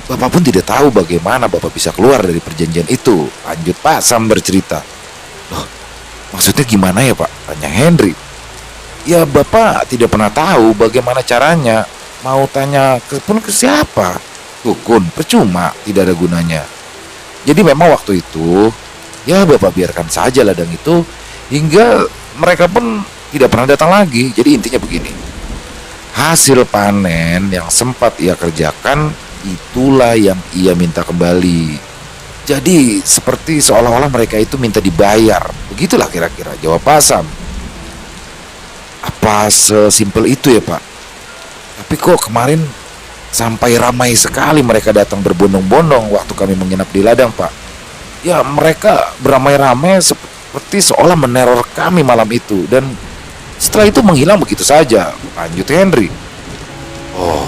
Bapak pun tidak tahu bagaimana Bapak bisa keluar dari perjanjian itu. Lanjut Pak Sam bercerita. Loh, maksudnya gimana ya Pak? Tanya Henry. Ya Bapak tidak pernah tahu bagaimana caranya. Mau tanya ke siapa? Dukun, percuma, tidak ada gunanya. Jadi memang waktu itu, ya Bapak biarkan saja ladang itu hingga mereka pun tidak pernah datang lagi. Jadi intinya begini, hasil panen yang sempat ia kerjakan itulah yang ia minta kembali. Jadi seperti seolah-olah mereka itu minta dibayar. Begitulah kira-kira jawab Pak Sam. Apa sesimpel itu ya Pak? Tapi kok kemarin sampai ramai sekali mereka datang berbondong-bondong waktu kami menginap di ladang Pak. Ya mereka beramai-ramai seperti seolah meneror kami malam itu. Dan setelah itu menghilang begitu saja. Lanjut Henry. Oh,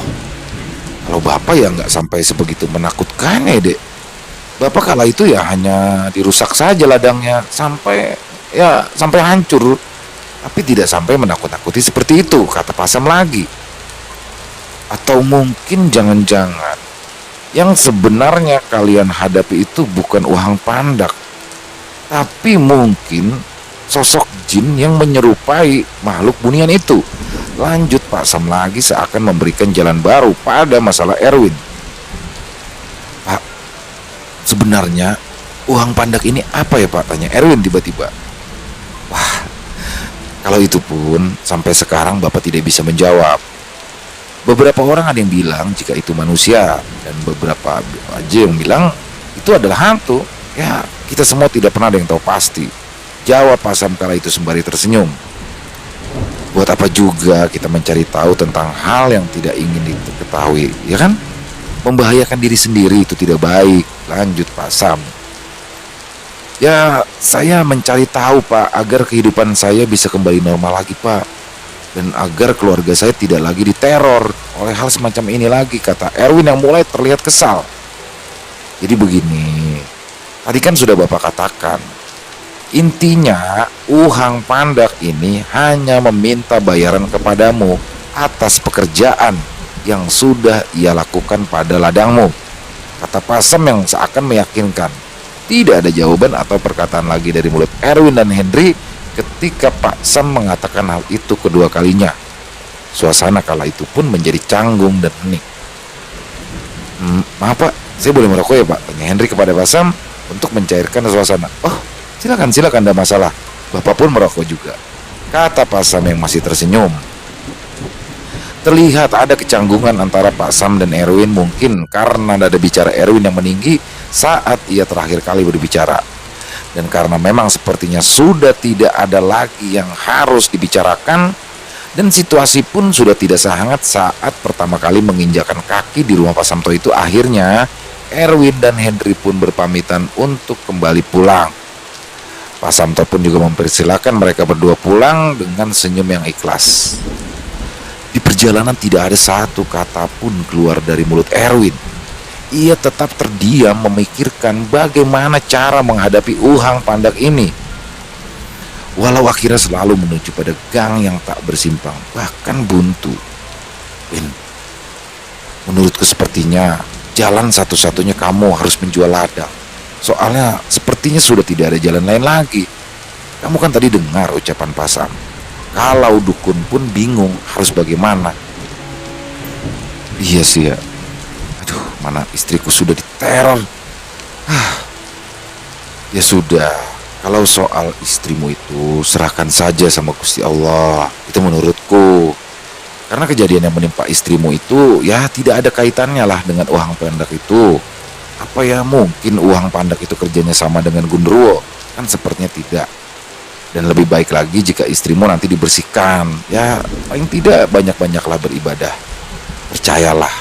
kalau Bapak ya nggak sampai sebegitu menakutkannya dek. Bapak kala itu ya hanya dirusak saja ladangnya sampai hancur. Tapi tidak sampai menakut-nakuti seperti itu, kata Pak Sam lagi. Atau mungkin jangan-jangan yang sebenarnya kalian hadapi itu bukan uang pandak, tapi mungkin sosok jin yang menyerupai makhluk bunian itu. Lanjut Pak Sam lagi seakan memberikan jalan baru pada masalah Erwin. Pak, sebenarnya uang pandak ini apa ya Pak? Tanya Erwin tiba-tiba. Wah, kalau itu pun sampai sekarang Bapak tidak bisa menjawab. Beberapa orang ada yang bilang jika itu manusia, dan beberapa aja yang bilang itu adalah hantu. Ya, kita semua tidak pernah ada yang tahu pasti, jawab Pak Sam kala itu sembari tersenyum. Buat apa juga kita mencari tahu tentang hal yang tidak ingin diketahui, ya kan? Membahayakan diri sendiri itu tidak baik, lanjut Pak Sam. Ya, saya mencari tahu Pak, agar kehidupan saya bisa kembali normal lagi Pak, dan agar keluarga saya tidak lagi diteror oleh hal semacam ini lagi, kata Erwin yang mulai terlihat kesal. Jadi begini, tadi kan sudah Bapak katakan, intinya Uhang Pandak ini hanya meminta bayaran kepadamu atas pekerjaan yang sudah ia lakukan pada ladangmu, kata Pak Sam yang seakan meyakinkan. Tidak ada jawaban atau perkataan lagi dari mulut Erwin dan Henry ketika Pak Sam mengatakan hal itu kedua kalinya. Suasana kala itu pun menjadi canggung dan hening. Maaf Pak, saya boleh merokok ya Pak? Tanya Henry kepada Pak Sam untuk mencairkan suasana. Oh, silakan, tidak masalah. Bapak pun merokok juga, kata Pak Sam yang masih tersenyum. Terlihat ada kecanggungan antara Pak Sam dan Erwin, mungkin karena nada bicara Erwin yang meninggi saat ia terakhir kali berbicara. Dan karena memang sepertinya sudah tidak ada lagi yang harus dibicarakan, dan situasi pun sudah tidak sehangat saat pertama kali menginjakan kaki di rumah Pak Samto itu, akhirnya Erwin dan Henry pun berpamitan untuk kembali pulang. Pak Samto pun juga mempersilahkan mereka berdua pulang dengan senyum yang ikhlas. Di perjalanan tidak ada satu kata pun keluar dari mulut Erwin. Ia tetap terdiam memikirkan bagaimana cara menghadapi Uhang Pandak ini. Walau akhirnya selalu menuju pada gang yang tak bersimpang, bahkan buntu. Win, menurutku sepertinya jalan satu-satunya kamu harus menjual ladang. Soalnya sepertinya sudah tidak ada jalan lain lagi. Kamu kan tadi dengar ucapan Pak Sam. Kalau dukun pun bingung harus bagaimana. Iya sih ya. Aduh, mana istriku sudah diteror. Ya sudah, kalau soal istrimu itu serahkan saja sama Gusti Allah. Itu menurutku. Karena kejadian yang menimpa istrimu itu ya tidak ada kaitannya lah dengan uang pandak itu. Apa ya mungkin uang pandak itu kerjanya sama dengan Gundurwo? Kan sepertinya tidak. Dan lebih baik lagi jika istrimu nanti dibersihkan. Ya paling tidak banyak-banyaklah beribadah. Percayalah,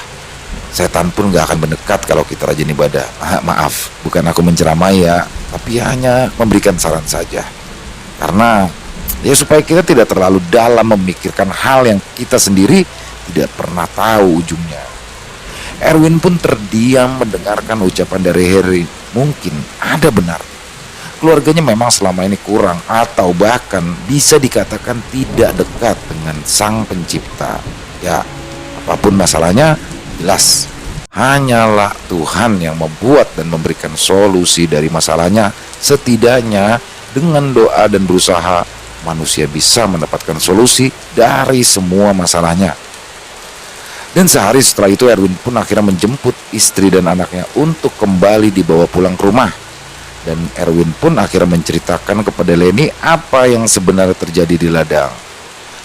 setan pun gak akan mendekat kalau kita rajin ibadah. Maaf, bukan aku menceramai ya, tapi hanya memberikan saran saja. Karena ya supaya kita tidak terlalu dalam memikirkan hal yang kita sendiri tidak pernah tahu ujungnya. Erwin pun terdiam mendengarkan ucapan dari Harry. Mungkin ada benar. Keluarganya memang selama ini kurang atau bahkan bisa dikatakan tidak dekat dengan sang pencipta. Ya, apapun masalahnya, jelas hanyalah Tuhan yang membuat dan memberikan solusi dari masalahnya. Setidaknya dengan doa dan berusaha, manusia bisa mendapatkan solusi dari semua masalahnya. Dan sehari setelah itu Erwin pun akhirnya menjemput istri dan anaknya untuk kembali dibawa pulang ke rumah. Dan Erwin pun akhirnya menceritakan kepada Leni apa yang sebenarnya terjadi di ladang.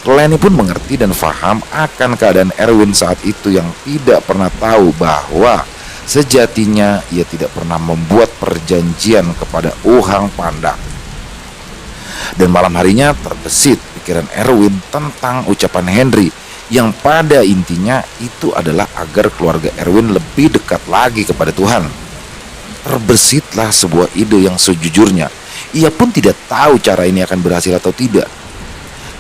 Leni pun mengerti dan paham akan keadaan Erwin saat itu yang tidak pernah tahu bahwa sejatinya ia tidak pernah membuat perjanjian kepada Uhang Pandak. Dan malam harinya terbesit pikiran Erwin tentang ucapan Henry yang pada intinya itu adalah agar keluarga Erwin lebih dekat lagi kepada Tuhan. Terbesitlah sebuah ide yang sejujurnya ia pun tidak tahu cara ini akan berhasil atau tidak.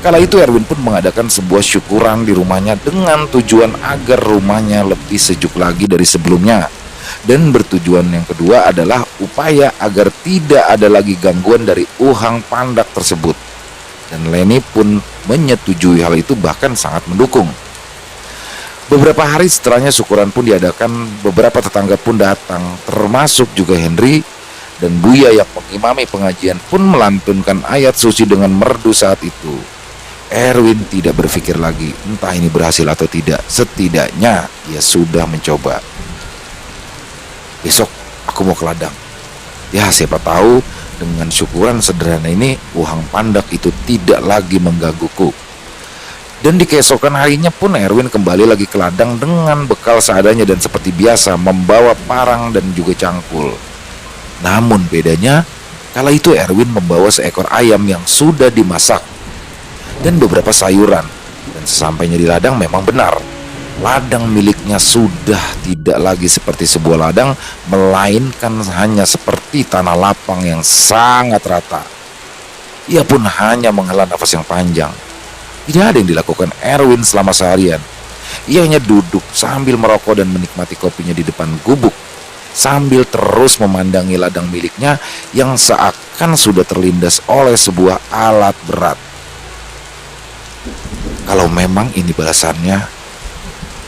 Kala itu Erwin pun mengadakan sebuah syukuran di rumahnya dengan tujuan agar rumahnya lebih sejuk lagi dari sebelumnya. Dan bertujuan yang kedua adalah upaya agar tidak ada lagi gangguan dari Uhang Pandak tersebut. Dan Leni pun menyetujui hal itu, bahkan sangat mendukung. Beberapa hari setelahnya syukuran pun diadakan, beberapa tetangga pun datang, termasuk juga Henry. Dan Buya yang mengimami pengajian pun melantunkan ayat suci dengan merdu saat itu. Erwin tidak berpikir lagi entah ini berhasil atau tidak, setidaknya ia sudah mencoba. Besok aku mau ke ladang. Ya siapa tahu dengan syukuran sederhana ini Uhang Pandak itu tidak lagi menggangguku. Dan di keesokan harinya pun Erwin kembali lagi ke ladang dengan bekal seadanya dan seperti biasa membawa parang dan juga cangkul. Namun bedanya, kala itu Erwin membawa seekor ayam yang sudah dimasak dan beberapa sayuran. Dan sesampainya di ladang memang benar, ladang miliknya sudah tidak lagi seperti sebuah ladang, melainkan hanya seperti tanah lapang yang sangat rata. Ia pun hanya menghela nafas yang panjang. Tidak ada yang dilakukan Erwin selama seharian. Ia hanya duduk sambil merokok dan menikmati kopinya di depan gubuk, sambil terus memandangi ladang miliknya yang seakan sudah terlindas oleh sebuah alat berat. Kalau memang ini balasannya,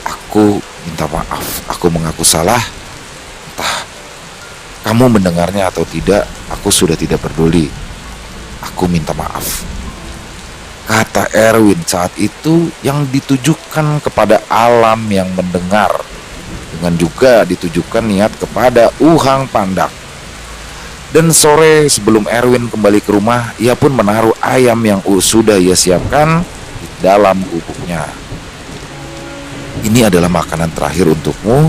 aku minta maaf, aku mengaku salah. Entah kamu mendengarnya atau tidak, aku sudah tidak peduli. Aku minta maaf, kata Erwin saat itu, yang ditujukan kepada alam yang mendengar, dengan juga ditujukan niat kepada Uhang Pandak. Dan sore sebelum Erwin kembali ke rumah, ia pun menaruh ayam yang sudah ia siapkan di dalam gubuknya. Ini adalah makanan terakhir untukmu.